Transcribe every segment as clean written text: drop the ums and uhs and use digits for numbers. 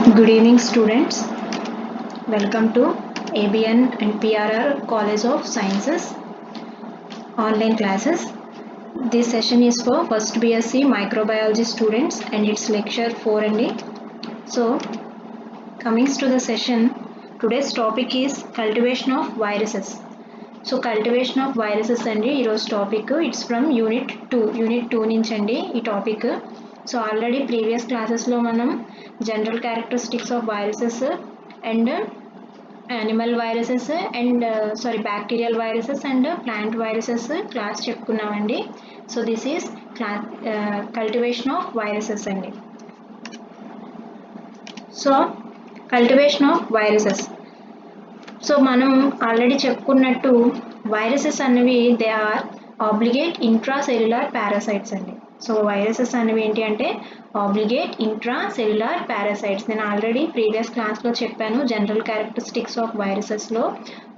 Good evening, students. Welcome to ABN and PRR College of Sciences online classes. This session is for first BSc microbiology students and it's lecture 4 and So, coming to the session, today's topic is cultivation of viruses. So, cultivation of viruses and ఈరోజు topic it's from unit 2 నుంచి అండి ఈ topic. So already previous క్లాసెస్లో మనం general characteristics of viruses and animal viruses and bacterial viruses and plant viruses class చెప్పుకున్నామండి. So this is cultivation of viruses అండి. So cultivation of viruses, so మనం already చెప్పుకున్నట్టు viruses అనేవి they are obligate intracellular parasites అండి. So viruses అనేవి ఏంటి అంటే obligate intracellular parasites. నేను ఆల్రెడీ ప్రీవియస్ క్లాస్లో చెప్పాను జనరల్ క్యారెక్టరిస్టిక్స్ ఆఫ్ వైరసెస్లో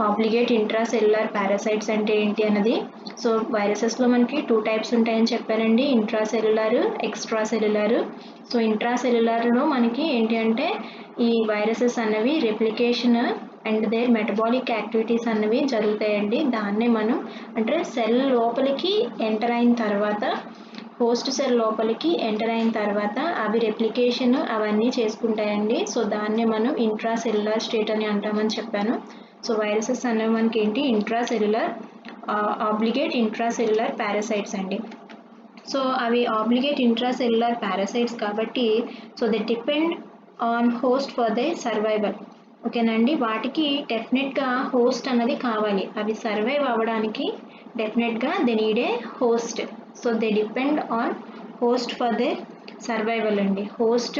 ఆబ్లిగేట్ ఇంట్రాసెల్యులార్ పారాసైట్స్ అంటే ఏంటి అన్నది. సో వైరసెస్లో మనకి 2 టైప్స్ ఉంటాయని చెప్పానండి, ఇంట్రాసెల్యులార్, ఎక్స్ట్రాసెల్యులార్. సో ఇంట్రాసెల్యులార్లో మనకి ఏంటి అంటే ఈ వైరసెస్ అనేవి replication and their metabolic activities అనేవి జరుగుతాయండి. దాన్నే మనం అంటే సెల్ లోపలికి ఎంటర్ అయిన తర్వాత, హోస్ట్ సెల్ లోపలికి ఎంటర్ అయిన తర్వాత అవి రెప్లికేషన్ అవన్నీ చేసుకుంటాయండి. సో దాన్నే మనం ఇంట్రాసెల్యులార్ స్టేట్ అని అంటామని చెప్పాను. సో వైరసెస్ అనేవి మనకి ఏంటి ఇంట్రాసెల్యులార్ ఆబ్లిగేట్ ఇంట్రాసెల్యులార్ పారాసైట్స్ అండి. సో అవి ఆబ్లిగేట్ ఇంట్రాసెల్యులార్ పారాసైట్స్ కాబట్టి so they depend on host for they survival. ఓకేనండి, వాటికి డెఫినెట్గా హోస్ట్ అన్నది కావాలి. అవి సర్వైవ్ అవ్వడానికి డెఫినెట్గా they need a host. So they depend on host for they survival అండి. హోస్ట్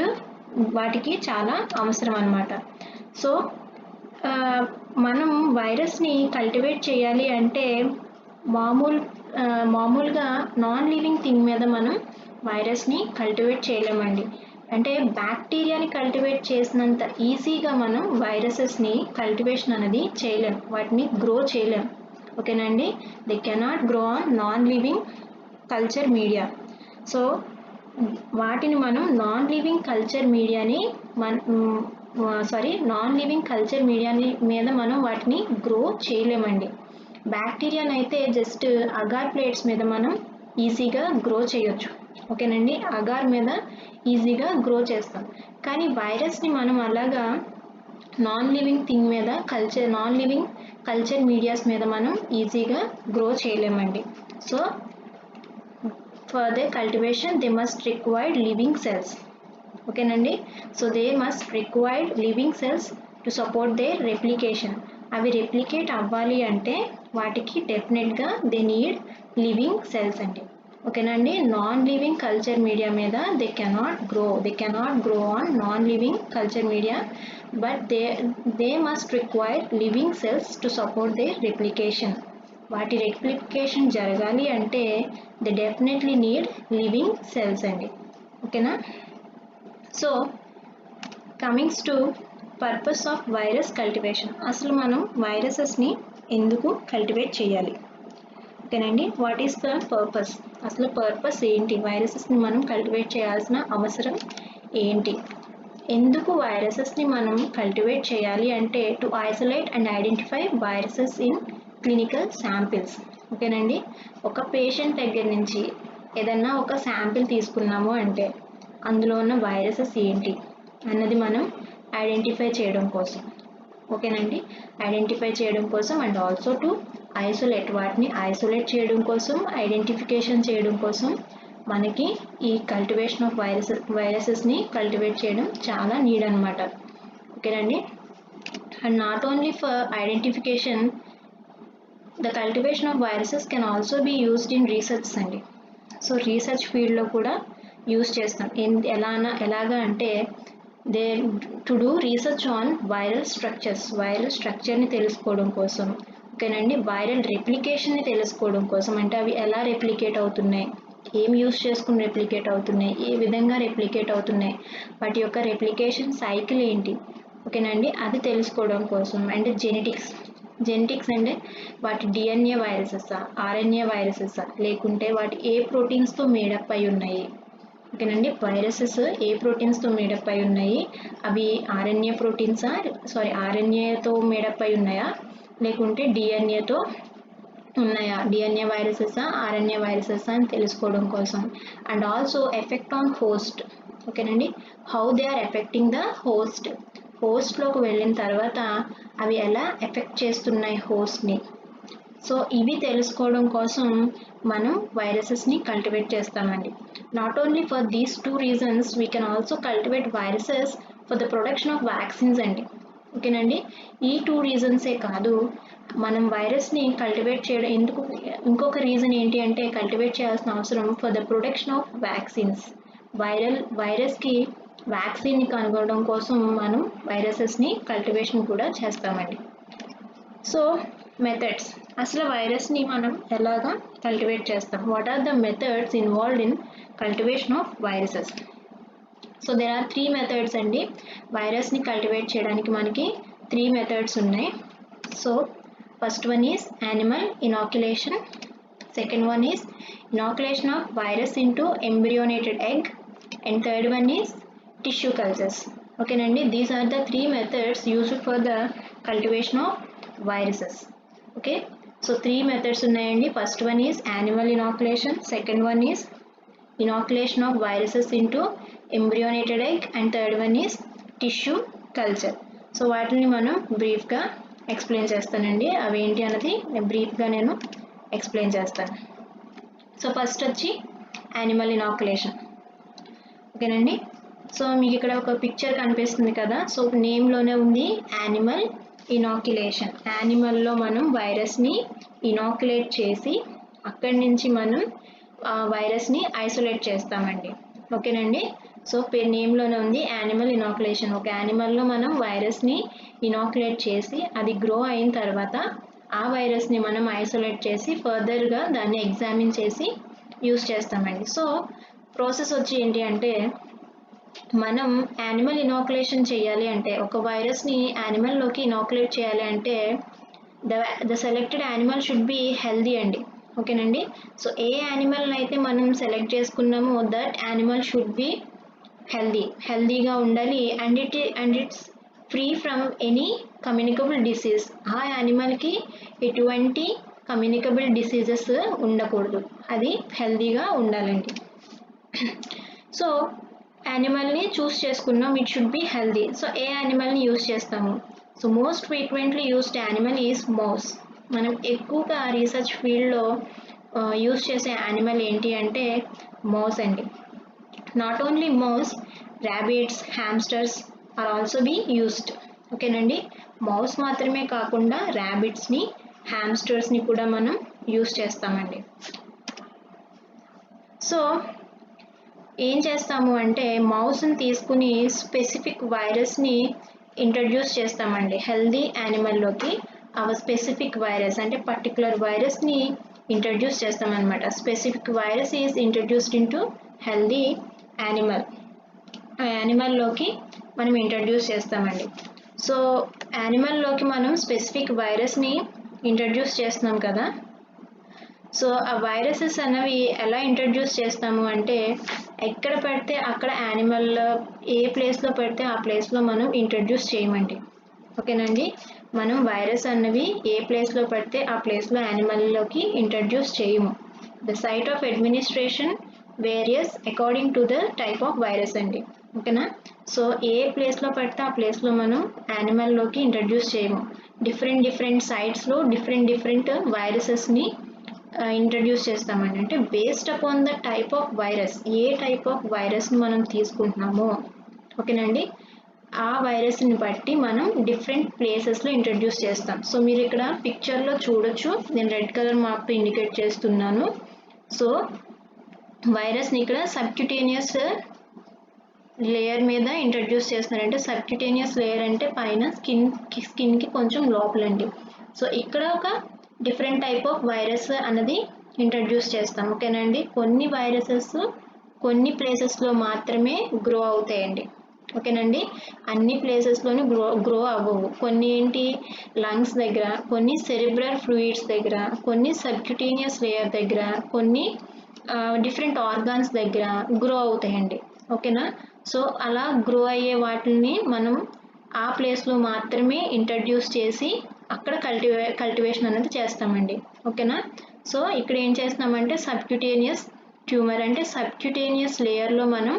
వాటికి చాలా అవసరం అన్నమాట. సో మనం వైరస్ని కల్టివేట్ చేయాలి అంటే మామూలుగా నాన్ లివింగ్ థింగ్ మీద మనం వైరస్ని కల్టివేట్ చేయలేమండి. అంటే బ్యాక్టీరియాని కల్టివేట్ చేసినంత ఈజీగా మనం వైరసెస్ని కల్టివేషన్ అనేది చేయలేం, వాటిని గ్రో చేయలేం. ఓకేనండి, they cannot grow on non living culture media. So వాటిని మనం నాన్ లివింగ్ కల్చర్ మీడియాని నాన్ లివింగ్ కల్చర్ మీడియాని మీద మనం వాటిని గ్రో చేయలేమండి. బ్యాక్టీరియాని అయితే జస్ట్ అగార్ ప్లేట్స్ మీద మనం ఈజీగా గ్రో చేయొచ్చు. ఓకేనండి, అగార్ మీద ఈజీగా గ్రో చేస్తాం. కానీ వైరస్ని మనం అలాగా నాన్ లివింగ్ థింగ్ మీద నాన్ లివింగ్ కల్చర్ మీడియాస్ మీద మనం ఈజీగా గ్రో చేయలేమండి. So for the cultivation they must required living cells. ఓకేనండి, so they must required living cells to support their replication. అవి రెప్లికేట్ అవ్వాలి అంటే వాటికి డెఫినెట్గా దే నీడ్ లివింగ్ సెల్స్ అండి. ఓకేనండి, నాన్ లివింగ్ కల్చర్ మీడియా మీద they cannot grow on non living culture media, but they must require living cells to support their replication. వాటి replication జరగాలి అంటే they definitely need living cells అండి. ఓకేనా. So comings to purpose of virus cultivation. అసలు మనం వైరసెస్ని ఎందుకు cultivate చేయాలి? ఓకేనండి, వాట్ ఈస్ ద పర్పస్? అసలు పర్పస్ ఏంటి? వైరసెస్ని మనం కల్టివేట్ చేయాల్సిన అవసరం ఏంటి? ఎందుకు వైరసెస్ని మనం కల్టివేట్ చేయాలి అంటే to isolate and identify viruses in clinical samples. ఓకేనండి, ఒక పేషెంట్ దగ్గర నుంచి ఏదన్నా ఒక శాంపిల్ తీసుకున్నాము అంటే అందులో ఉన్న వైరసెస్ ఏంటి అన్నది మనం ఐడెంటిఫై చేయడం కోసం. ఓకేనండి, ఐడెంటిఫై చేయడం కోసం అండ్ ఆల్సో టు ఐసోలేట్, వాటిని ఐసోలేట్ చేయడం కోసం, ఐడెంటిఫికేషన్ చేయడం కోసం మనకి ఈ కల్టివేషన్ ఆఫ్ వైరసెస్ని కల్టివేట్ చేయడం చాలా నీడ్ అనమాట. ఓకేనండి, and not only for identification, the cultivation of viruses can also be used in research అండి. సో రీసెర్చ్ ఫీల్డ్లో కూడా యూస్ చేస్తాం. ఎలాగా అంటే they to do research on viral స్ట్రక్చర్ని తెలుసుకోవడం కోసం. ఓకేనండి, వైరల్ రెప్లికేషన్ని తెలుసుకోవడం కోసం, అంటే అవి ఎలా రెప్లికేట్ అవుతున్నాయి, ఏం యూస్ చేసుకుని రెప్లికేట్ అవుతున్నాయి, ఏ విధంగా రెప్లికేట్ అవుతున్నాయి, వాటి యొక్క రెప్లికేషన్ సైకిల్ ఏంటి. ఓకేనండి, అది తెలుసుకోవడం కోసం. అండ్ జెనెటిక్స్ అంటే వాటి డిఎన్ఏ వైరసెస్సా, ఆర్ఎన్ఏ వైరసెస్సా, లేకుంటే వాటి ఏ ప్రోటీన్స్తో మేడప్ అయి ఉన్నాయి, ఓకేనండి. వైరసెస్ ఏ ప్రోటీన్స్తో మేడప్ అయి ఉన్నాయి, అవి ఆర్ఎన్ఏ ప్రోటీన్సా ఆర్ఎన్ఏతో మేడప్ అయి ఉన్నాయా లేకుంటే డిఎన్ఏతో ఉన్నాయా, డిఎన్ఏ వైరసెసా ఆర్ఎన్ఏ వైరసెసా అని తెలుసుకోవడం కోసం. And also effect on host. ఓకేనండి, how they are affecting the హోస్ట్లోకి వెళ్ళిన తర్వాత అవి ఎలా ఎఫెక్ట్ చేస్తున్నాయి హోస్ట్ని. సో ఇవి తెలుసుకోవడం కోసం మనం వైరసెస్ని కల్టివేట్ చేస్తామండి. Not only for these 2 reasons we can also cultivate viruses for the production of vaccines అండి. ఓకేనండి, ఈ 2 రీజన్సే కాదు, మనం వైరస్ని కల్టివేట్ చేయడం ఎందుకు, ఇంకొక రీజన్ ఏంటి అంటే కల్టివేట్ చేయాల్సిన అవసరం for the production of vaccines. వైరస్కి వ్యాక్సిన్ని కనుగొనడం కోసం మనం వైరసెస్ని కల్టివేషన్ కూడా చేస్తామండి. సో మెథడ్స్, అసలు వైరస్ని మనం ఎలాగా కల్టివేట్ చేస్తాం, what are the methods involved in cultivation of viruses. So there are 3 methods అండి. వైరస్ని కల్టివేట్ చేయడానికి మనకి 3 మెథడ్స్ ఉన్నాయి. So first one is animal inoculation, second one is inoculation of virus into embryonated egg, and third one is tissue cultures. ఓకేనండి, these are the 3 methods used for the cultivation of viruses. Okay, so 3 methods ఉన్నాయండి. First one is animal inoculation, second one is inoculation of viruses into embryonated egg, and third one is tissue culture. So వాటిని మనం బ్రీఫ్గా explain చేస్తానండి. అవి ఏంటి అన్నది బ్రీఫ్గా నేను ఎక్స్ప్లెయిన్ చేస్తాను. సో ఫస్ట్ వచ్చి యానిమల్ ఇనాక్యులేషన్. ఓకేనండి, సో మీకు ఇక్కడ ఒక పిక్చర్ కనిపిస్తుంది కదా, సో నేమ్లోనే ఉంది యానిమల్ ఇనాక్యులేషన్. యానిమల్లో మనం వైరస్ని ఇనాక్యులేట్ చేసి అక్కడి నుంచి మనం వైరస్ని ఐసోలేట్ చేస్తామండి. ఓకేనండి, సో నేమ్లోనే ఉంది యానిమల్ ఇనాక్యులేషన్. ఒక యానిమల్లో మనం వైరస్ని ఇనాక్యులేట్ చేసి అది గ్రో అయిన తర్వాత ఆ వైరస్ని మనం ఐసోలేట్ చేసి ఫర్దర్గా దాన్ని ఎగ్జామిన్ చేసి యూస్ చేస్తామండి. సో ప్రాసెస్ వచ్చి ఏంటి అంటే, మనం యానిమల్ ఇనాక్యులేషన్ చేయాలి అంటే, ఒక వైరస్ని యానిమల్లోకి ఇనాక్యులేట్ చేయాలి అంటే the selected animal should be healthy అండి. ఓకేనండి, సో ఏ యానిమల్ని అయితే మనం సెలెక్ట్ చేసుకున్నామో దట్ యానిమల్ షుడ్ బి హెల్దీగా ఉండాలి. And it's free from any communicable disease. ఆ యానిమల్కి ఎటువంటి కమ్యూనికబుల్ డిసీజెస్ ఉండకూడదు, అది హెల్దీగా ఉండాలండి. సో యానిమల్ని చూస్ చేసుకున్నాం, it should be healthy. So ఏ యానిమల్ని యూస్ చేస్తాము? So most frequently used animal is mouse. మనం ఎక్కువగా రీసెర్చ్ ఫీల్డ్లో యూస్ చేసే యానిమల్ ఏంటి అంటే మౌస్ అండి. Not only mouse, rabbits, hamsters are also be used. ఓకేనండి, మౌస్ మాత్రమే కాకుండా ర్యాబిట్స్ని, హ్యామ్స్టర్స్ని కూడా మనం యూస్ చేస్తామండి. సో ఏం చేస్తాము అంటే మౌస్ని తీసుకుని స్పెసిఫిక్ వైరస్ని ఇంట్రడ్యూస్ చేస్తామండి హెల్దీ యానిమల్లోకి. ఆ స్పెసిఫిక్ వైరస్ అంటే పర్టికులర్ వైరస్ని ఇంట్రడ్యూస్ చేస్తామన్నమాట. Specific virus is introduced into healthy animal. ఆ యానిమల్లోకి మనం ఇంట్రడ్యూస్ చేస్తామండి. సో యానిమల్లోకి మనం స్పెసిఫిక్ వైరస్ని ఇంట్రడ్యూస్ చేస్తున్నాం కదా, సో ఆ వైరసెస్ అనేవి ఎలా ఇంట్రడ్యూస్ చేస్తాము అంటే, ఎక్కడ పడితే అక్కడ యానిమల్ ఏ ప్లేస్లో పడితే ఆ ప్లేస్లో మనం ఇంట్రడ్యూస్ చేయమండి. ఓకేనండి, మనం వైరస్ అన్నవి ఏ ప్లేస్లో పడితే ఆ ప్లేస్లో యానిమల్లోకి ఇంట్రడ్యూస్ చేయము. The site of administration various according to the type of virus అండి. ఓకేనా, సో ఏ ప్లేస్లో పడితే ఆ ప్లేస్లో మనం యానిమల్లోకి ఇంట్రడ్యూస్ చేయము. డిఫరెంట్ సైట్స్లో డిఫరెంట్ వైరసెస్ని ఇంట్రడ్యూస్ చేస్తామండి. అంటే based upon the type of virus, ఏ టైప్ ఆఫ్ వైరస్ని మనం తీసుకుంటున్నామో, ఓకేనండి, ఆ వైరస్ని బట్టి మనం డిఫరెంట్ ప్లేసెస్లో ఇంట్రడ్యూస్ చేస్తాం. సో మీరు ఇక్కడ పిక్చర్లో చూడొచ్చు, నేను రెడ్ కలర్ మార్క్తో ఇండికేట్ చేస్తున్నాను. సో వైరస్ని ఇక్కడ సబ్క్యూటేనియస్ లేయర్ మీద ఇంట్రడ్యూస్ చేస్తున్నారంటే, సబ్క్యూటేనియస్ లేయర్ అంటే పైన స్కిన్కి కొంచెం లోపలండి. సో ఇక్కడ ఒక డిఫరెంట్ టైప్ ఆఫ్ వైరస్ అన్నది ఇంట్రడ్యూస్ చేస్తాం. ఓకేనండి, కొన్ని వైరసెస్ కొన్ని ప్లేసెస్లో మాత్రమే గ్రో అవుతాయండి. ఓకేనండి, అన్ని ప్లేసెస్లోనూ గ్రో అవ్వవు. కొన్ని ఏంటి లంగ్స్ దగ్గర, కొన్ని సెరిబ్రల్ ఫ్లూయిడ్స్ దగ్గర, కొన్ని సబ్క్యూటేనియస్ లేయర్ దగ్గర, కొన్ని డిఫరెంట్ ఆర్గాన్స్ దగ్గర గ్రో అవుతాయండి. ఓకేనా? సో అలా గ్రో అయ్యే వాటిని మనం ఆ ప్లేస్లో మాత్రమే ఇంట్రడ్యూస్ చేసి అక్కడ కల్టివేషన్ అనేది చేస్తామండి. ఓకేనా? సో ఇక్కడ ఏం చేస్తున్నామంటే సబ్క్యూటేనియస్ ట్యూమర్ అంటే సబ్క్యూటేనియస్ లేయర్లో మనం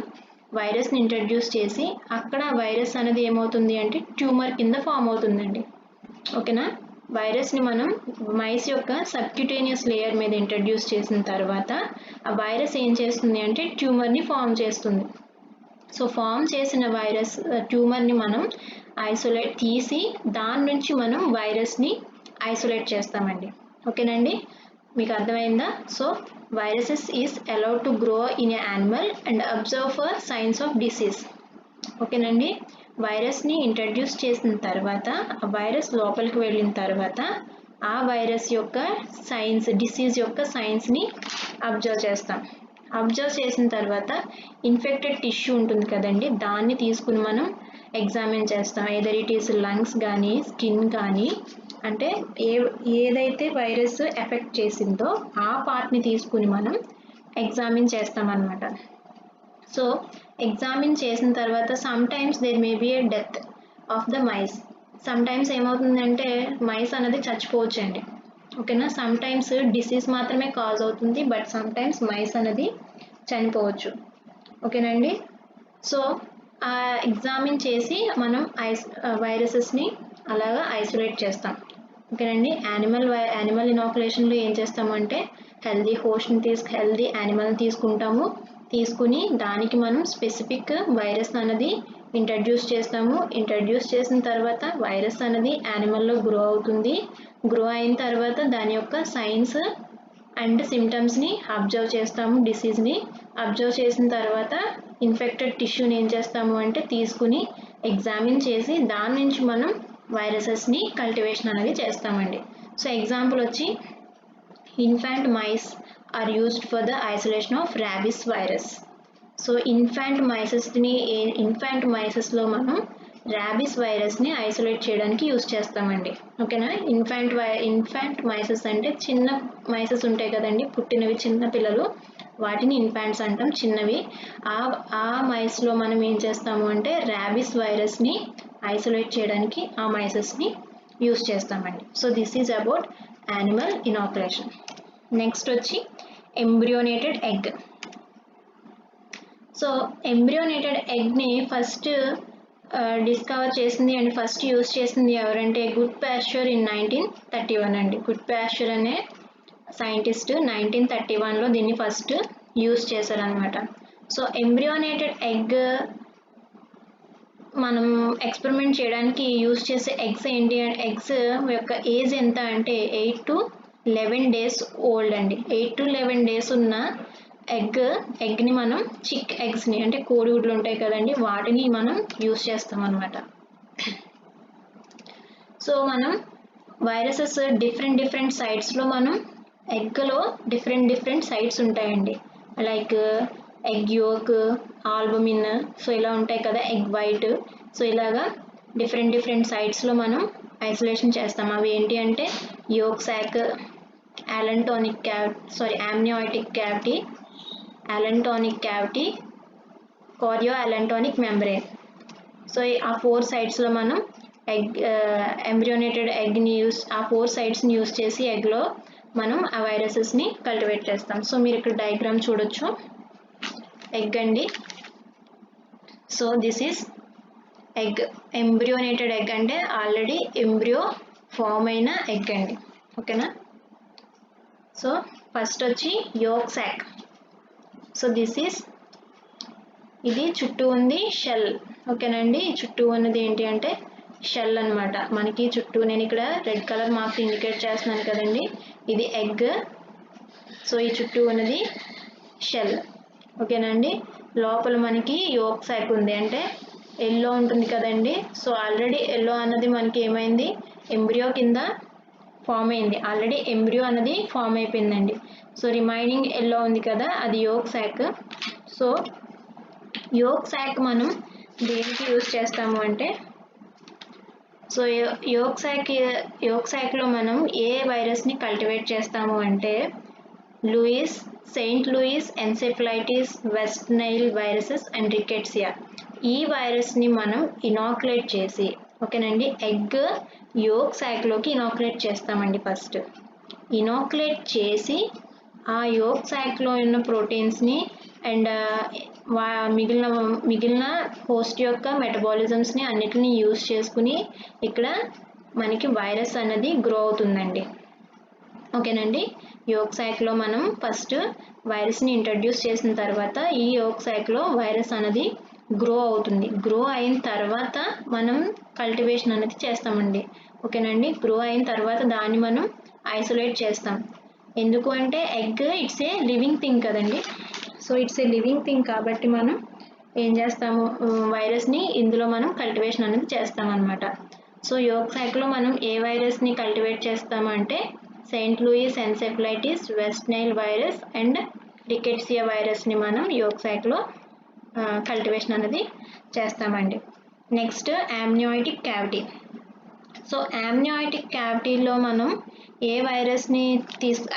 వైరస్ని ఇంట్రడ్యూస్ చేసి అక్కడ వైరస్ అనేది ఏమవుతుంది అంటే ట్యూమర్ కింద ఫామ్ అవుతుందండి. ఓకేనా? వైరస్ని మనం మైస్ యొక్క సబ్క్యూటేనియస్ లేయర్ మీద ఇంట్రడ్యూస్ చేసిన తర్వాత ఆ వైరస్ ఏం చేస్తుంది అంటే ట్యూమర్ని ఫామ్ చేస్తుంది. సో ఫామ్ చేసిన వైరస్ ట్యూమర్ని మనం ఐసోలేట్ తీసి దాని నుంచి మనం వైరస్ని ఐసోలేట్ చేస్తామండి. ఓకేనండి, మీకు అర్థమైందా? So viruses is allowed to grow in a animal and observe for science of disease. ఓకేనండి, వైరస్ని ఇంట్రడ్యూస్ చేసిన తర్వాత ఆ వైరస్ లోపలికి వెళ్ళిన తర్వాత ఆ వైరస్ యొక్క సైన్స్, డిసీజ్ యొక్క సైన్స్ని అబ్జర్వ్ చేస్తాం. అబ్జర్వ్ చేసిన తర్వాత ఇన్ఫెక్టెడ్ టిష్యూ ఉంటుంది కదండి, దాన్ని తీసుకుని మనం ఎగ్జామిన్ చేస్తాం. ఎదర్ ఇట్ ఈస్ లంగ్స్ కానీ స్కిన్ కానీ, అంటే ఏదైతే వైరస్ ఎఫెక్ట్ చేసిందో ఆ పార్ట్ని తీసుకుని మనం ఎగ్జామిన్ చేస్తాం అన్నమాట. సో ఎగ్జామిన్ చేసిన తర్వాత sometimes there may be a death of the mice. Sometimes ఏమవుతుందంటే మైస్ అనేది చచ్చిపోవచ్చండి. ఓకేనా? సమ్ టైమ్స్ డిసీజ్ మాత్రమే కాజ్ అవుతుంది, బట్ సమ్ టైమ్స్ మైస్ అనేది చనిపోవచ్చు. ఓకేనండి, సో ఆ ఎగ్జామిన్ చేసి మనం వైరసెస్ని అలాగా ఐసోలేట్ చేస్తాం. ఓకేనండి, యానిమల్ ఇనాకులేషన్లో ఏం చేస్తామంటే హెల్దీ యానిమల్ని తీసుకుని దానికి మనం స్పెసిఫిక్ వైరస్ అనేది ఇంట్రడ్యూస్ చేస్తాము. ఇంట్రడ్యూస్ చేసిన తర్వాత వైరస్ అనేది యానిమల్లో గ్రో అవుతుంది. గ్రో అయిన తర్వాత దాని యొక్క సైన్స్ అండ్ సిమ్టమ్స్ని అబ్జర్వ్ చేస్తాము. డిసీజ్ని అబ్జర్వ్ చేసిన తర్వాత ఇన్ఫెక్టెడ్ టిష్యూని ఏం చేస్తాము అంటే తీసుకుని ఎగ్జామిన్ చేసి దాని నుంచి మనం వైరసెస్ని కల్టివేషన్ అనేది చేస్తామండి. సో ఎగ్జాంపుల్ వచ్చి infant mice are used for the isolation of rabies virus. So infant మైసెస్లో మనం ర్యాబిస్ వైరస్ని ఐసోలేట్ చేయడానికి యూజ్ చేస్తామండి. ఓకేనా? ఇన్ఫాంట్ మైసెస్ అంటే చిన్న మైసెస్ ఉంటాయి కదండి, పుట్టినవి చిన్న పిల్లలు, వాటిని ఇన్ఫాంట్స్ అంటాం, చిన్నవి. ఆ మైస్లో మనం ఏం చేస్తాము అంటే ర్యాబిస్ వైరస్ని ఐసోలేట్ చేయడానికి ఆ మైసెస్ని యూజ్ చేస్తామండి. So this is about animal inoculation. Next వచ్చి ఎంబ్రియోనేటెడ్ ఎగ్. సో ఎంబ్రియోనేటెడ్ ఎగ్ని ఫస్ట్ డిస్కవర్ చేసింది అండ్ ఫస్ట్ యూజ్ చేసింది ఎవరంటే గుడ్ ప్యాస్చర్ ఇన్ 1931 అండి. గుడ్ ప్యాస్చర్ అనే సైంటిస్ట్ 1931లో దీన్ని ఫస్ట్ యూజ్ చేశారనమాట. సో ఎంబ్రియోనేటెడ్ ఎగ్ మనం ఎక్స్పెరిమెంట్ చేయడానికి యూజ్ చేసే ఎగ్స్ ఏంటి, ఎగ్స్ యొక్క ఏజ్ ఎంత అంటే 8 to 11 days ఓల్డ్ అండి. 8 to 11 days ఉన్న ఎగ్ని మనం చిక్ ఎగ్స్ని అంటే కోడిగుడ్లు ఉంటాయి కదండి, వాటిని మనం యూజ్ చేస్తాం అనమాట. సో మనం వైరసెస్ డిఫరెంట్ సైట్స్లో మనం ఎగ్లో డిఫరెంట్ సైట్స్ ఉంటాయండి. Like egg yolk, albumin, so ఇలా ఉంటాయి కదా, ఎగ్ వైట్. సో ఇలాగా డిఫరెంట్ సైట్స్లో మనం ఐసోలేషన్ చేస్తాం. అవి ఏంటి అంటే యోక్ సాక్, amniotic cavity, chorioallantoic membrane. So ఆ 4 సైట్స్లో మనం ఎంబ్రియోనేటెడ్ ఎగ్ని ఆ 4 సైట్స్ని యూజ్ చేసి ఎగ్లో మనం ఆ వైరసెస్ని కల్టివేట్ చేస్తాం. సో మీరు ఇక్కడ డయాగ్రామ్ చూడొచ్చు, ఎగ్ అండి. So this is egg. Embryonated egg అంటే ఆల్రెడీ ఎంబ్రియో ఫామ్ అయిన ఎగ్ అండి. ఓకేనా? సో ఫస్ట్ వచ్చి యోక్ సాక్. సో ఇది చుట్టూ ఉంది షెల్. ఓకేనండి, చుట్టూ ఉన్నది ఏంటి అంటే షెల్ అనమాట. మనకి చుట్టూ నేను ఇక్కడ రెడ్ కలర్ మార్క్ ఇండికేట్ చేస్తున్నాను కదండి, ఇది ఎగ్. సో ఈ చుట్టూ ఉన్నది షెల్. ఓకేనండి, లోపల మనకి యోక్ సాక్ ఉంది, అంటే ఎల్లో ఉంటుంది కదండి. సో ఆల్రెడీ ఎల్లో అన్నది మనకి ఏమైంది, ఎంబ్రియో కింద ఫామ్ అయింది. ఆల్రెడీ ఎంబ్రియో అన్నది ఫామ్ అయిపోయిందండి. సో రిమైనింగ్ ఎల్లో ఉంది కదా, అది యోక్ సాక్. సో యోక్ సాక్ మనం దేనికి యూజ్ చేస్తాము అంటే, సో యోక్ సాక్లో మనం ఏ వైరస్ని కల్టివేట్ చేస్తాము అంటే Louis, Saint Louis encephalitis, West Nile viruses and rickettsia. ఈ వైరస్ని మనం ఇనాక్యులేట్ చేసి, ఓకేనండి, ఎగ్ యోక్ సాక్లోకి ఇనాక్యులేట్ చేస్తామండి. ఫస్ట్ ఇనాక్యులేట్ చేసి ఆ యోక్ సాక్లో ఉన్న ప్రోటీన్స్ని అండ్ మిగిలిన హోస్ట్ యొక్క మెటబాలిజమ్స్ని అన్నిటిని యూజ్ చేసుకుని ఇక్కడ మనకి వైరస్ అనేది గ్రో అవుతుందండి. ఓకేనండి, యోక్ సాక్లో మనం ఫస్ట్ వైరస్ని ఇంట్రడ్యూస్ చేసిన తర్వాత ఈ యోక్ సాక్లో వైరస్ అనేది గ్రో అవుతుంది. గ్రో అయిన తర్వాత మనం కల్టివేషన్ అనేది చేస్తామండి. ఓకేనండి, గ్రో అయిన తర్వాత దాన్ని మనం ఐసోలేట్ చేస్తాం. ఎందుకు అంటే egg it's a living thing కదండి. So it's a living thing కాబట్టి మనం ఏం చేస్తాము, వైరస్ని ఇందులో మనం కల్టివేషన్ అనేది చేస్తాం అన్నమాట. సో యోక్ సాక్లో మనం ఏ వైరస్ని కల్టివేట్ చేస్తాము అంటే Saint Louis encephalitis, West Nile virus and rickettsia వైరస్ని మనం యోక్ సాక్లో కల్టివేషన్ అనేది చేస్తామండి. Next amniotic cavity. So amniotic క్యావిటీలో మనం ఏ వైరస్ని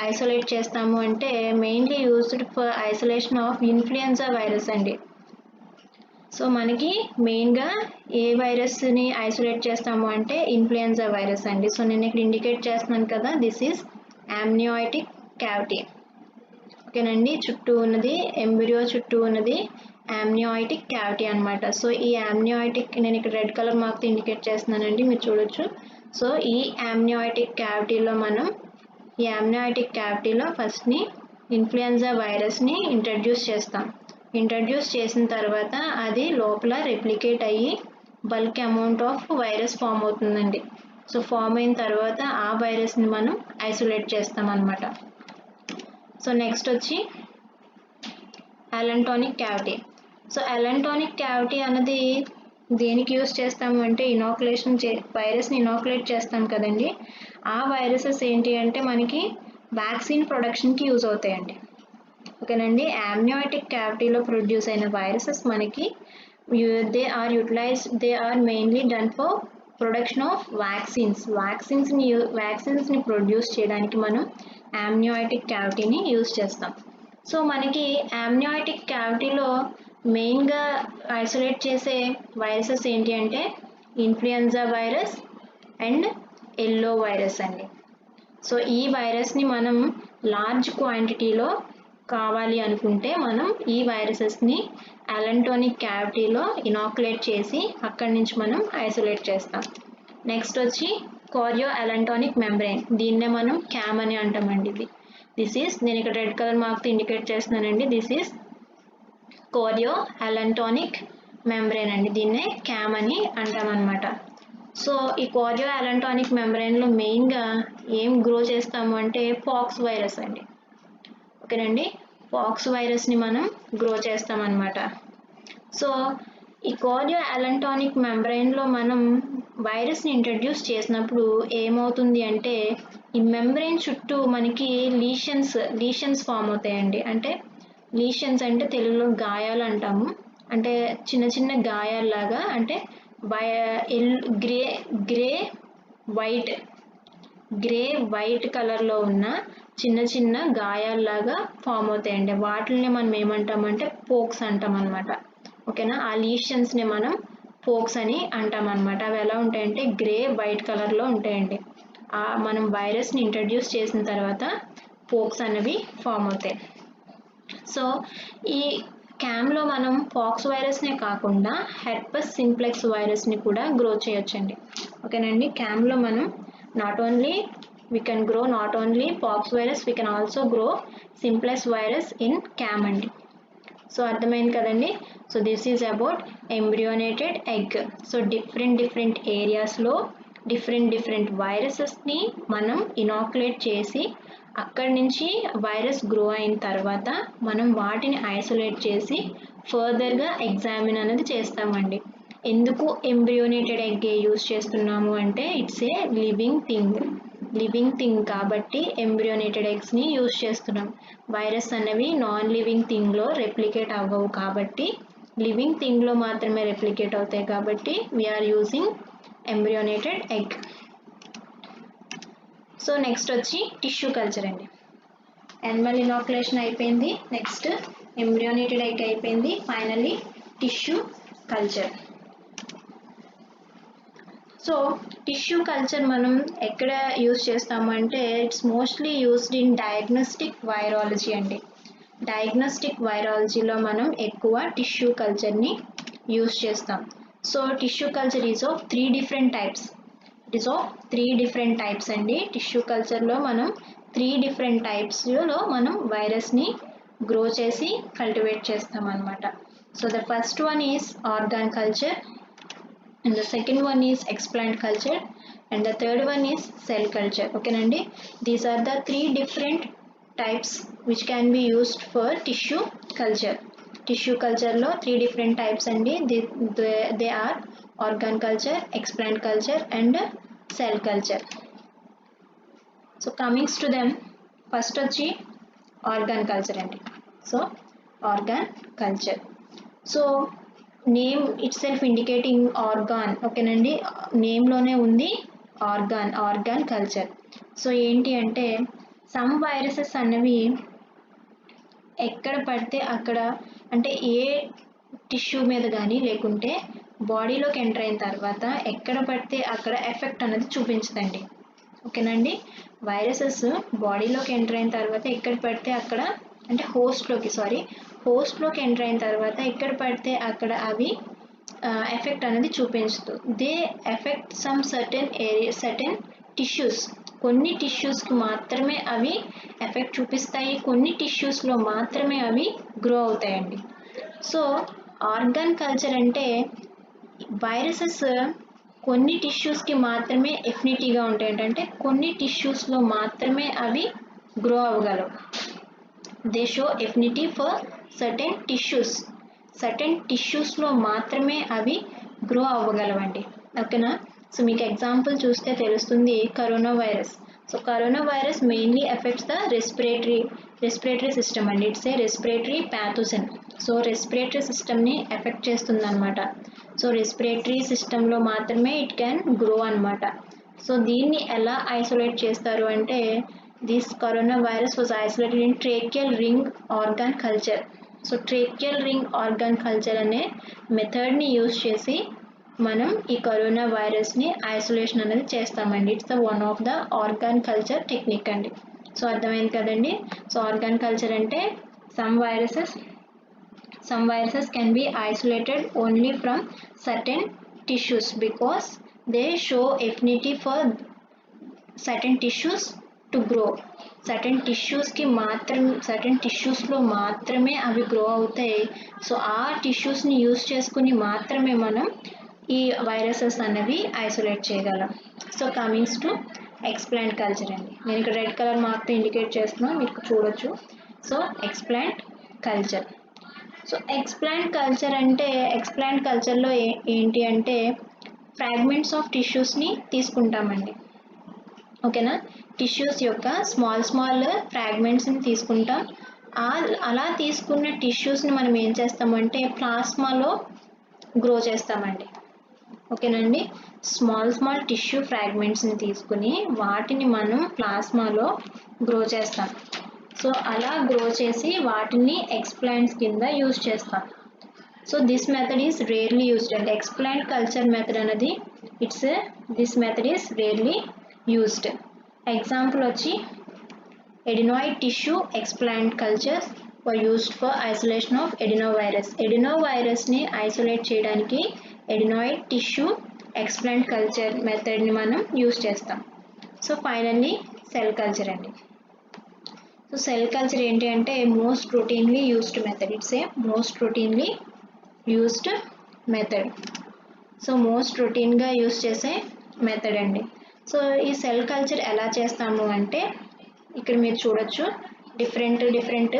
ఐసోలేట్ చేస్తాము అంటే mainly used for isolation of influenza virus అండి. సో మనకి మెయిన్గా ఏ వైరస్ని ఐసోలేట్ చేస్తాము అంటే ఇన్ఫ్లుయెన్జా వైరస్ అండి. సో నేను ఇక్కడ ఇండికేట్ చేస్తున్నాను కదా, దిస్ ఈజ్ యామ్నియాటిక్ క్యావిటీ. ఓకేనండి, చుట్టూ ఉన్నది ఎంబ్రియో చుట్టూ ఉన్నది యామ్నియాటిక్ క్యావిటీ అనమాట. సో ఈ యామ్నియాటిక్ నేను ఇక్కడ రెడ్ కలర్ మార్క్తో ఇండికేట్ చేస్తున్నానండి, మీరు చూడొచ్చు. సో ఈ యామ్నియాటిక్ క్యావిటీలో మనం ఈ యామ్నియాటిక్ క్యావిటీలో ఫస్ట్ని ఇన్ఫ్లుయెన్జా వైరస్ని ఇంట్రడ్యూస్ చేస్తాం. ఇంట్రడ్యూస్ చేసిన తర్వాత అది లోపల రెప్లికేట్ అయ్యి bulk amount of virus form అవుతుందండి. సో ఫామ్ అయిన తర్వాత ఆ వైరస్ని మనం ఐసోలేట్ చేస్తాం అన్నమాట. సో నెక్స్ట్ వచ్చి అలెంటానిక్ క్యావిటీ. సో అలెంటానిక్ క్యావిటీ అన్నది దేనికి యూస్ చేస్తాము అంటే ఇనాక్యులేషన్ వైరస్ని ఇనాక్యులేట్ చేస్తాం కదండి. ఆ వైరసెస్ ఏంటి అంటే మనకి వ్యాక్సిన్ ప్రొడక్షన్కి యూజ్ అవుతాయండి. ఓకేనండి, యామ్నియాటిక్ క్యావిటీలో ప్రొడ్యూస్ అయిన వైరసెస్ మనకి they are mainly done for production of వ్యాక్సిన్స్ని ప్రొడ్యూస్ చేయడానికి మనం యామ్నియాటిక్ క్యావిటీని యూజ్ చేస్తాం. సో మనకి యామ్నియాటిక్ క్యావిటీలో మెయిన్గా ఐసోలేట్ చేసే వైరసెస్ ఏంటి అంటే influenza virus and yellow virus అండి. సో ఈ వైరస్ని మనం లార్జ్ క్వాంటిటీలో కావాలి అనుకుంటే మనం ఈ వైరసెస్ని అలెంటానిక్ క్యావిటీలో ఇనాక్యులేట్ చేసి అక్కడి నుంచి మనం ఐసోలేట్ చేస్తాం. నెక్స్ట్ వచ్చి కార్యో అలెంటానిక్ మెంబ్రెయిన్, దీన్నే మనం క్యామ్ అని అంటామండి. దిస్ ఈస్ నేను ఇక్కడ రెడ్ కలర్ మార్క్తో ఇండికేట్ చేస్తున్నానండి, దిస్ ఈస్ కార్యో అలెంటానిక్ మెంబ్రెయిన్ అండి, దీన్నే క్యామ్ అని అంటామన్నమాట. సో ఈ కార్యో అలెంటానిక్ మెంబ్రెయిన్లో మెయిన్గా ఏం గ్రో చేస్తాము అంటే పాక్స్ వైరస్ అండి. ఓకేనండి, పాక్స్ వైరస్ని మనం గ్రో చేస్తామన్నమాట. సో ఈ కార్యో అలెంటానిక్ మెంబ్రెయిన్లో మనం వైరస్ని ఇంట్రడ్యూస్ చేసినప్పుడు ఏమవుతుంది అంటే ఈ మెంబ్రెయిన్ చుట్టూ మనకి లీషన్స్ ఫామ్ అవుతాయండి. అంటే లీషన్స్ అంటే తెలుగులో గాయాలు అంటాము. అంటే చిన్న చిన్న గాయాల్లాగా, అంటే గ్రే వైట్ కలర్లో ఉన్న చిన్న చిన్న గాయాల్లాగా ఫామ్ అవుతాయండి. వాటిని మనం ఏమంటామంటే పోక్స్ అంటాం అనమాట. ఓకేనా, ఆ లీషన్స్ని మనం పోక్స్ అని అంటాం అనమాట. అవి ఎలా ఉంటాయంటే గ్రే వైట్ కలర్లో ఉంటాయండి. మనం వైరస్ని ఇంట్రడ్యూస్ చేసిన తర్వాత పోక్స్ అనేవి ఫామ్ అవుతాయి. సో ఈ క్యామ్లో మనం పాక్స్ వైరస్నే కాకుండా హెర్పెస్ సింప్లెక్స్ వైరస్ని కూడా గ్రో చేయొచ్చండి. ఓకేనండి, క్యామ్లో మనం we can grow not only pox virus, we can also grow simplex virus in cam అండి. సో అర్థమైంది కదండి. So this is about embryonated egg. So different ఏరియాస్లో డిఫరెంట్ వైరసెస్ని మనం ఇనాక్యులేట్ చేసి అక్కడి నుంచి వైరస్ గ్రో అయిన తర్వాత మనం వాటిని ఐసోలేట్ చేసి ఫర్దర్గా ఎగ్జామిన్ అనేది చేస్తామండి. ఎందుకు ఎంబ్రియోనేటెడ్ ఎగ్ యూజ్ చేస్తున్నాము అంటే ఇట్స్ ఏ లివింగ్ థింగ్ కాబట్టి ఎంబ్రియోనేటెడ్ ఎగ్స్ని యూజ్ చేస్తున్నాం. వైరస్ అనేవి నాన్ లివింగ్ థింగ్లో రెప్లికేట్ అవ్వవు కాబట్టి లివింగ్ థింగ్లో మాత్రమే రెప్లికేట్ అవుతాయి కాబట్టి we are using embryonated egg. So next వచ్చి టిష్యూ కల్చర్ అండి. యానిమల్ ఇనాక్యులేషన్ అయిపోయింది, నెక్స్ట్ ఎంబ్రియోనేటెడ్ ఎగ్ అయిపోయింది, finally tissue culture. So tissue culture మనం ఎక్కడ యూజ్ చేస్తాము అంటే it's mostly used in diagnostic virology అండి. డయాగ్నోస్టిక్ వైరాలజీలో మనం ఎక్కువ టిష్యూ కల్చర్ని యూజ్ చేస్తాం. So tissue culture is of 3 different types. It is of 3 different types అండి. టిష్యూ కల్చర్లో మనం 3 different typesలో మనం వైరస్ని గ్రో చేసి కల్టివేట్ చేస్తాం అన్నమాట. So the first one is organ culture, and the second one is explant culture, and the third one is cell culture. Okay nandi, these are the 3 different types which can be used for tissue culture. Tissue culture lo 3 different types andi, they are organ culture, explant culture and cell culture. So coming to them, first vachi organ culture andi. So organ culture, so name it self indicating organ. ఓకేనండి, నేమ్లోనే ఉంది organ culture. So ఏంటి అంటే some viruses అన్నవి ఎక్కడ పడితే అక్కడ, అంటే ఏ tissue మీద కానీ లేకుంటే బాడీలోకి ఎంటర్ అయిన తర్వాత ఎక్కడ పడితే అక్కడ ఎఫెక్ట్ అనేది చూపించదండి. ఓకేనండి, వైరసెస్ బాడీలోకి ఎంటర్ అయిన తర్వాత ఎక్కడ పడితే అక్కడ, అంటే హోస్ట్లోకి ఎంటర్ అయిన తర్వాత ఎక్కడ పడితే అక్కడ అవి ఎఫెక్ట్ అనేది చూపించదు. They effect some certain tissues. కొన్ని టిష్యూస్కి మాత్రమే అవి ఎఫెక్ట్ చూపిస్తాయి, కొన్ని టిష్యూస్లో మాత్రమే అవి గ్రో అవుతాయండి. సో ఆర్గాన్ కల్చర్ అంటే వైరసెస్ కొన్ని టిష్యూస్కి మాత్రమే ఎఫినిటీగా ఉంటాయి, అంటే కొన్ని టిష్యూస్లో మాత్రమే అవి గ్రో అవ్వగలవు. They show affinity for certain టిష్యూస్లో మాత్రమే అవి గ్రో అవ్వగలవండి. ఓకేనా, సో మీకు ఎగ్జాంపుల్ చూస్తే తెలుస్తుంది corona virus. So corona virus mainly affects the respiratory system అండి. It's a respiratory pathogen. So respiratory సిస్టమ్ని ఎఫెక్ట్ చేస్తుంది అనమాట. సో రెస్పిరేటరీ సిస్టంలో మాత్రమే ఇట్ క్యాన్ గ్రో అనమాట. సో దీన్ని ఎలా ఐసోలేట్ చేస్తారు అంటే this coronavirus was isolated in tracheal ring organ culture. So tracheal ring organ culture అనే మెథడ్ని యూజ్ చేసి మనం ఈ కరోనా వైరస్ని ఐసోలేషన్ అనేది చేస్తామండి. It's the one of the organ culture technique అండి. సో అర్థమైంది కదండి. సో ఆర్గాన్ కల్చర్ అంటే some viruses can be isolated only from certain tissues because they show affinity for certain tissues to grow. Certain టిష్యూస్లో మాత్రమే అవి grow అవుతాయి. So ఆ టిష్యూస్ని use చేసుకుని మాత్రమే మనం ఈ వైరసెస్ అనేవి ఐసోలేట్ చేయగలం. So comings to explant culture అండి. నేను ఇక్కడ రెడ్ కలర్ మార్క్తో ఇండికేట్ చేస్తున్నా, మీకు చూడొచ్చు. So explant culture. So explant కల్చర్లో ఏంటి అంటే ఫ్రాగ్మెంట్స్ ఆఫ్ టిష్యూస్ని తీసుకుంటామండి. ఓకేనా, టిష్యూస్ యొక్క స్మాల్ ఫ్రాగ్మెంట్స్ని తీసుకుంటాం. అలా తీసుకున్న టిష్యూస్ని మనం ఏం చేస్తామంటే ప్లాస్మాలో గ్రో చేస్తామండి. ఓకేనండి, స్మాల్ టిష్యూ ఫ్రాగ్మెంట్స్ని తీసుకుని వాటిని మనం ప్లాస్మాలో గ్రో చేస్తాం. సో అలా గ్రో చేసి వాటిని ఎక్స్ప్లాంట్స్ కింద యూజ్ చేస్తాం. So this method is rarely used అండి. ఎక్స్ప్లాంట్ కల్చర్ మెథడ్ అనేది this method is rarely used. Example వచ్చి adenoid tissue explant cultures were used for isolation of adenovirus. Adenovirusని ఐసోలేట్ చేయడానికి adenoid tissue explant culture మెథడ్ని మనం యూజ్ చేస్తాం. సో ఫైనల్లీ సెల్ కల్చర్ అండి. సో సెల్ కల్చర్ ఏంటి అంటే most routinely used method. It's a most routinely used method. So most రొటీన్గా యూజ్ చేసే మెథడ్ అండి. సో ఈ సెల్ కల్చర్ ఎలా చేస్తాము అంటే ఇక్కడ మీరు చూడొచ్చు, డిఫరెంట్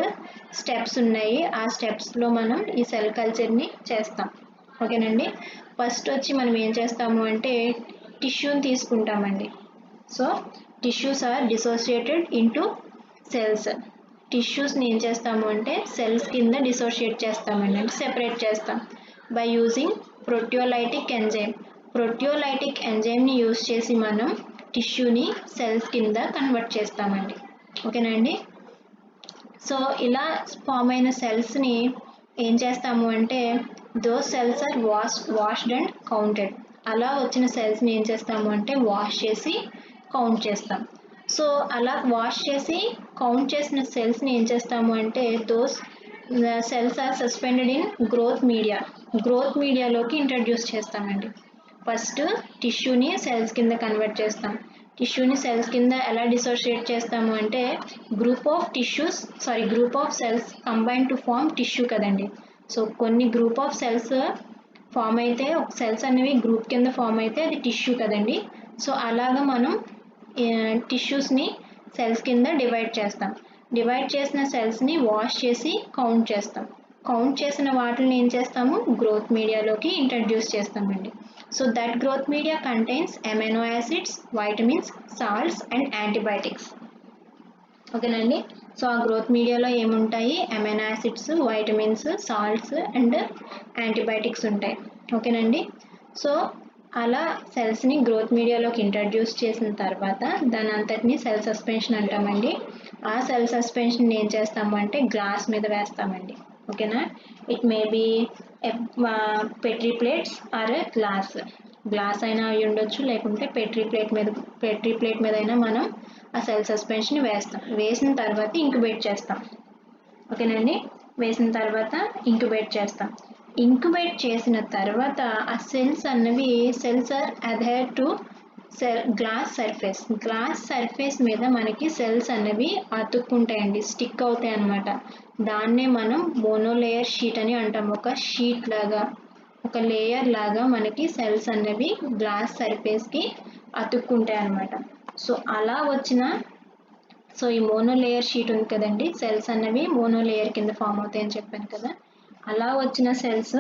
స్టెప్స్ ఉన్నాయి. ఆ స్టెప్స్లో మనం ఈ సెల్ కల్చర్ని చేస్తాం. ఓకేనండి, ఫస్ట్ వచ్చి మనం ఏం చేస్తాము అంటే టిష్యూని తీసుకుంటామండి. So tissues are dissociated into cells. టిష్యూస్ని ఏం చేస్తాము అంటే సెల్స్ కింద డిసోసియేట్ చేస్తామండి, అంటే సెపరేట్ చేస్తాం బై యూజింగ్ ప్రోటియోలైటిక్ ఎంజైమ్ని యూజ్ చేసి మనం టిష్యూని సెల్స్ కింద కన్వర్ట్ చేస్తామండి. ఓకేనండి, సో ఇలా ఫామ్ అయిన సెల్స్ని ఏం చేస్తాము అంటే those cells are washed and counted. అలా వచ్చిన సెల్స్ని ఏం చేస్తాము అంటే వాష్ చేసి కౌంట్ చేస్తాం. సో అలా వాష్ చేసి కౌంట్ చేసిన సెల్స్ని ఏం చేస్తాము అంటే those cells are suspended in growth మీడియాలోకి ఇంట్రడ్యూస్ చేస్తామండి. ఫస్ట్ టిష్యూని సెల్స్ కింద కన్వర్ట్ చేస్తాం. టిష్యూని సెల్స్ కింద ఎలా డిసోషియేట్ చేస్తాము అంటే group of cells combine to form tissue కదండి. సో కొన్ని గ్రూప్ ఆఫ్ సెల్స్ ఫామ్ అయితే సెల్స్ అనేవి గ్రూప్ కింద ఫామ్ అయితే అది టిష్యూ కదండి. సో అలాగా మనం టిష్యూస్ని సెల్స్ కింద డివైడ్ చేస్తాం. డివైడ్ చేసిన సెల్స్ని వాష్ చేసి కౌంట్ చేస్తాం. కౌంట్ చేసిన వాటిని ఏం చేస్తాము గ్రోత్ మీడియాలోకి ఇంట్రడ్యూస్ చేస్తామండి. So that growth media contains amino acids, vitamins, salts and antibiotics. ఓకేనండి. సో ఆ గ్రోత్ మీడియాలో ఏముంటాయి amino acids, vitamins, salts and antibiotics ఉంటాయి. ఓకేనండి. సో అలా సెల్స్ని గ్రోత్ మీడియాలోకి ఇంట్రడ్యూస్ చేసిన తర్వాత దాని అంతటిని సెల్ సస్పెన్షన్ అంటామండి. ఆ సెల్ సస్పెన్షన్ ఏం చేస్తాము అంటే గ్లాస్ మీద వేస్తామండి. ఓకేనా. It may be petri plates or glass అయినా అయి ఉండొచ్చు, లేకుంటే పెట్రీ ప్లేట్ మీద అయినా మనం ఆ సెల్ సస్పెన్షన్ వేస్తాం. వేసిన తర్వాత ఇంక్యుబేట్ చేస్తాం. ఓకేనండి. వేసిన తర్వాత ఇంక్యుబేట్ చేస్తాం. ఇంక్యుబేట్ చేసిన తర్వాత ఆ cells are adhere to glass surface మీద మనకి సెల్స్ అనేవి అతుక్కుంటాయండి, స్టిక్ అవుతాయి అన్నమాట. దాన్నే మనం మోనోలేయర్ షీట్ అని అంటాం. ఒక లేయర్ లాగా మనకి సెల్స్ అనేవి గ్లాస్ సర్ఫేస్కి అతుక్కుంటాయి అన్నమాట. సో అలా వచ్చిన ఈ మోనోలేయర్ షీట్ ఉంది కదండి, సెల్స్ అనేవి మోనోలేయర్ కింద ఫామ్ అవుతాయని చెప్పాను కదా. అలా వచ్చిన సెల్స్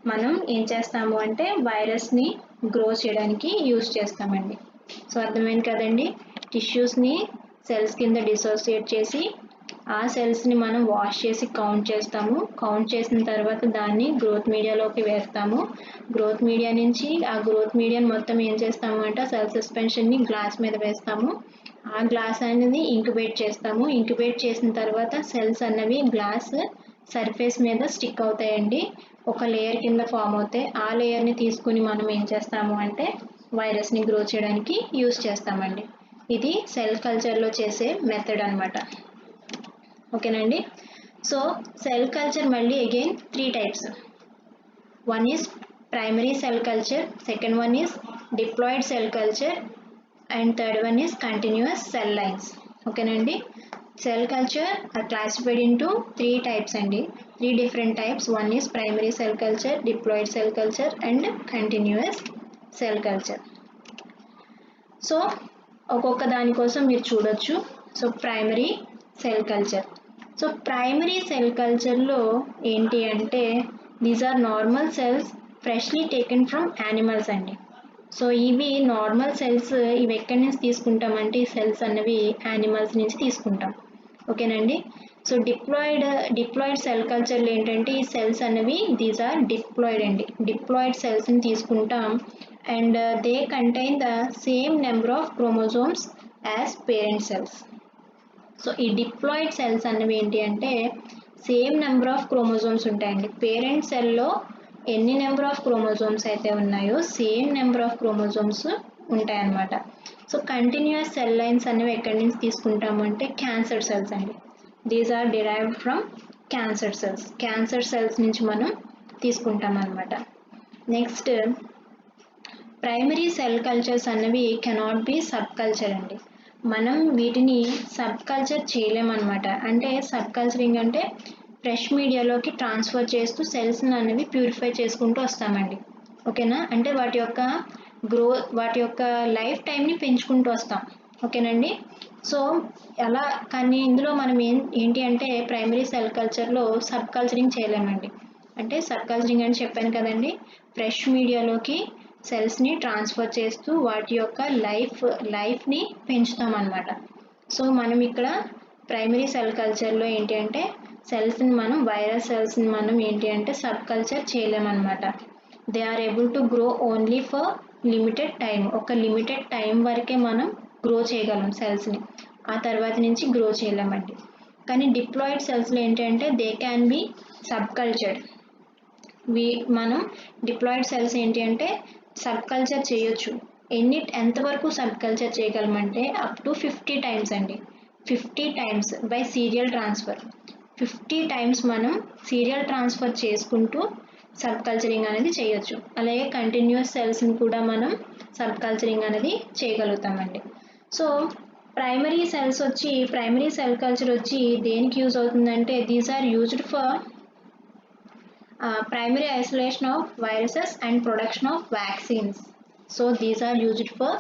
మనం ఏం చేస్తాము అంటే వైరస్ని గ్రో చేయడానికి యూజ్ చేస్తామండి. సో అర్థమైంది కదండి. టిష్యూస్ని సెల్స్ కింద డిసోసియేట్ చేసి ఆ సెల్స్ని మనం వాష్ చేసి కౌంట్ చేస్తాము. కౌంట్ చేసిన తర్వాత దాన్ని గ్రోత్ మీడియాలోకి వేస్తాము. గ్రోత్ మీడియా నుంచి ఆ గ్రోత్ మీడియాని మొత్తం ఏం చేస్తాము అంటే సెల్ సస్పెన్షన్ని గ్లాస్ మీద వేస్తాము. ఆ గ్లాస్ అనేది ఇంక్యుబేట్ చేస్తాము. ఇంక్యుబేట్ చేసిన తర్వాత సెల్స్ అన్నవి గ్లాస్ సర్ఫేస్ మీద స్టిక్ అవుతాయండి, ఒక లేయర్ కింద ఫామ్ అవుతాయి. ఆ లేయర్ని తీసుకుని మనం ఏం చేస్తాము అంటే వైరస్ని గ్రో చేయడానికి యూజ్ చేస్తామండి. ఇది సెల్ కల్చర్లో చేసే మెథడ్ అన్నమాట. ఓకేనండి. సో సెల్ కల్చర్ మళ్ళీ again 3 types. One is primary cell culture, second one is diploid cell culture, and third one is continuous cell lines. ఓకేనండి. Cell culture are classified into 3 types అండి, 3 different types. One is primary cell culture, diploid cell culture and continuous cell culture. So ఒక్కొక్క దానికోసం మీరు చూడొచ్చు. So primary cell culture. So primary cell కల్చర్లో ఏంటి అంటే these are normal cells freshly taken from animals అండి. So ఇవి normal cells. ఇవి ఎక్కడి నుంచి తీసుకుంటామంటే ఈ సెల్స్ అన్నవి యానిమల్స్ నుంచి తీసుకుంటాం. ఓకేనండి. సో డిప్లాయిడ్ సెల్ కల్చర్లో ఏంటంటే ఈ సెల్స్ అనేవి దీస్ ఆర్ డిప్లాయిడ్ అండి. డిప్లాయిడ్ సెల్స్ని తీసుకుంటాం and they contain the same number of chromosomes as parent cells. So ఈ డిప్లాయిడ్ సెల్స్ అనేవి ఏంటి అంటే సేమ్ నెంబర్ ఆఫ్ క్రోమోజోమ్స్ ఉంటాయండి. పేరెంట్ సెల్లో ఎన్ని నెంబర్ ఆఫ్ క్రోమోజోమ్స్ అయితే ఉన్నాయో సేమ్ నెంబర్ ఆఫ్ క్రోమోజోమ్స్ ఉంటాయన్నమాట. సో కంటిన్యూస్ సెల్ లైన్స్ అనేవి ఎక్కడి నుంచి తీసుకుంటాము అంటే క్యాన్సర్ సెల్స్ అండి. These are derived from cancer cells నుంచి మనం తీసుకుంటాం అన్నమాట. నెక్స్ట్ ప్రైమరీ సెల్ కల్చర్స్ అనేవి కెనాట్ బి సబ్ కల్చర్ అండి. మనం వీటిని సబ్ కల్చర్ చేయలేమన్నమాట. అంటే సబ్ కల్చరింగ్ అంటే ఫ్రెష్ మీడియాలోకి ట్రాన్స్ఫర్ చేస్తూ సెల్స్ని అనేవి ప్యూరిఫై చేసుకుంటూ వస్తామండి. ఓకేనా. అంటే వాటి యొక్క లైఫ్ టైంని పెంచుకుంటూ వస్తాం. ఓకేనండి. సో అలా కానీ ఇందులో మనం ఏంటి అంటే ప్రైమరీ సెల్ కల్చర్లో సబ్ కల్చరింగ్ చేయలేమండి. అంటే సబ్ కల్చరింగ్ అని చెప్పాను కదండి, ఫ్రెష్ మీడియాలోకి సెల్స్ని ట్రాన్స్ఫర్ చేస్తూ వాటి యొక్క లైఫ్ని పెంచుతామన్నమాట. సో మనం ఇక్కడ ప్రైమరీ సెల్ కల్చర్లో ఏంటి అంటే వైరస్ సెల్స్ని మనం ఏంటి అంటే సబ్ కల్చర్ చేయలేమన్నమాట. They are able to grow only for limited time. ఒక లిమిటెడ్ టైం వరకే మనం గ్రో చేయగలం సెల్స్ని, ఆ తర్వాత నుంచి గ్రో చేయలేమండి. కానీ డిప్లాయిడ్ సెల్స్లో ఏంటంటే they can be sub cultured. మనం డిప్లాయిడ్ సెల్స్ ఏంటి అంటే సబ్ కల్చర్ చేయొచ్చు. ఎంతవరకు సబ్ కల్చర్ చేయగలమంటే అప్ టు 50 టైమ్స్ అండి. 50 times by serial transfer. 50 times మనం సీరియల్ ట్రాన్స్ఫర్ చేసుకుంటూ సబ్ కల్చరింగ్ అనేది చేయొచ్చు. అలాగే కంటిన్యూస్ సెల్స్ని కూడా మనం సబ్ కల్చరింగ్ అనేది చేయగలుగుతామండి. సో ప్రైమరీ సెల్ కల్చర్ వచ్చి దేనికి యూజ్ అవుతుందంటే these are used for primary isolation of viruses and production of vaccines. So these are used for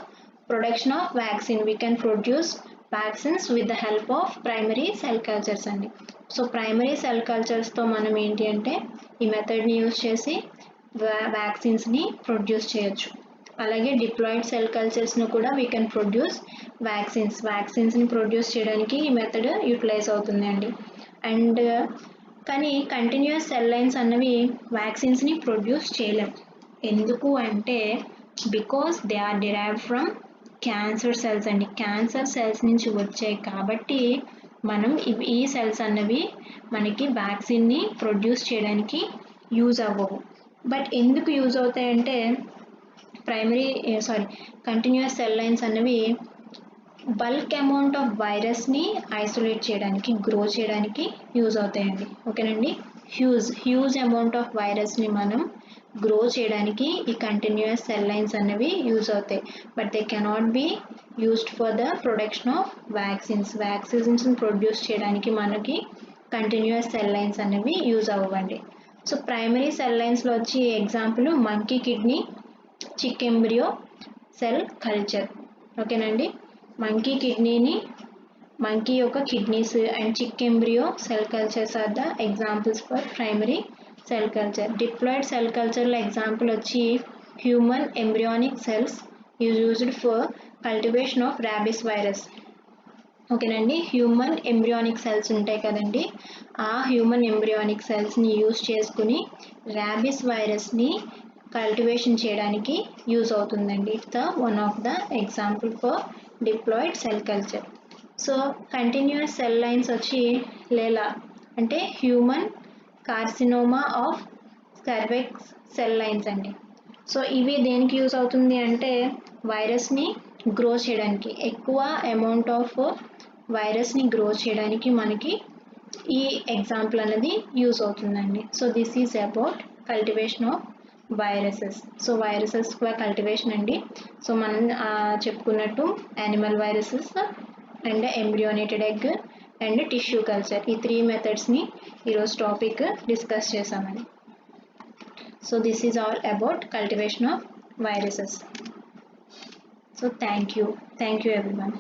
production of vaccine. We can produce vaccines with the help of primary cell cultures అండి. So primary cell కల్చర్స్తో మనం ఏంటి అంటే ఈ మెథడ్ని use చేసి వ్యాక్సిన్స్ని produce చేయొచ్చు. అలాగే diploid cell కల్చర్స్ను కూడా we can produce వ్యాక్సిన్స్ని produce చేయడానికి ఈ మెథడ్ యూటిలైజ్ అవుతుంది అండి. అండ్ కానీ కంటిన్యూస్ సెల్ లైన్స్ అన్నవి వ్యాక్సిన్స్ని ప్రొడ్యూస్ చేయలేము. ఎందుకు అంటే because they are derived from cancer cells అండి. క్యాన్సర్ సెల్స్ నుంచి వచ్చాయి కాబట్టి మనం ఈ సెల్స్ అన్నవి మనకి వ్యాక్సిన్ని ప్రొడ్యూస్ చేయడానికి యూజ్ అవ్వవు. బట్ ఎందుకు యూజ్ అవుతాయంటే కంటిన్యూస్ సెల్ లైన్స్ అన్నవి బల్క్ అమౌంట్ ఆఫ్ వైరస్ని ఐసోలేట్ చేయడానికి, గ్రో చేయడానికి యూజ్ అవుతాయండి. ఓకేనండి, హ్యూజ్ అమౌంట్ ఆఫ్ వైరస్ని మనం గ్రో చేయడానికి ఈ కంటిన్యూస్ సెల్ లైన్స్ అనేవి యూజ్ అవుతాయి. But they cannot be used for the production of వ్యాక్సిన్స్ని ప్రొడ్యూస్ చేయడానికి మనకి కంటిన్యూస్ సెల్ లైన్స్ అనేవి యూజ్ అవ్వండి. సో ప్రైమరీ సెల్ లైన్స్లో వచ్చి example monkey kidney, chick embryo cell culture. ఓకేనండి, మంకీ యొక్క kidneys and chick embryo cell cultures are the examples for primary cell culture. Diploid cell కల్చర్లో example వచ్చి human embryonic cells used for cultivation of rabies virus. ఓకేనండి, human embryonic cells ఉంటాయి కదండి, ఆ human embryonic సెల్స్ని use చేసుకుని rabies వైరస్ని cultivation చేయడానికి యూజ్ అవుతుందండి. It's one of the example for diploid cell culture. So continuous cell lines వచ్చి లేలా అంటే human carcinoma of cervix cell lines అండి. సో ఇవి దేనికి యూజ్ అవుతుంది అంటే వైరస్ని గ్రో చేయడానికి, ఎక్కువ అమౌంట్ ఆఫ్ వైరస్ని గ్రో చేయడానికి మనకి ఈ ఎగ్జాంపుల్ అనేది యూజ్ అవుతుందండి. So this is about cultivation of viruses. So viruses cultivation అండి. సో మనం చెప్పుకున్నట్టు animal viruses and embryonated egg and tissue culture, ఈ 3 మెథడ్స్ని ఈరోజు టాపిక్ డిస్కస్ చేసామండి. So this is all about cultivation of viruses. So thank you everyone.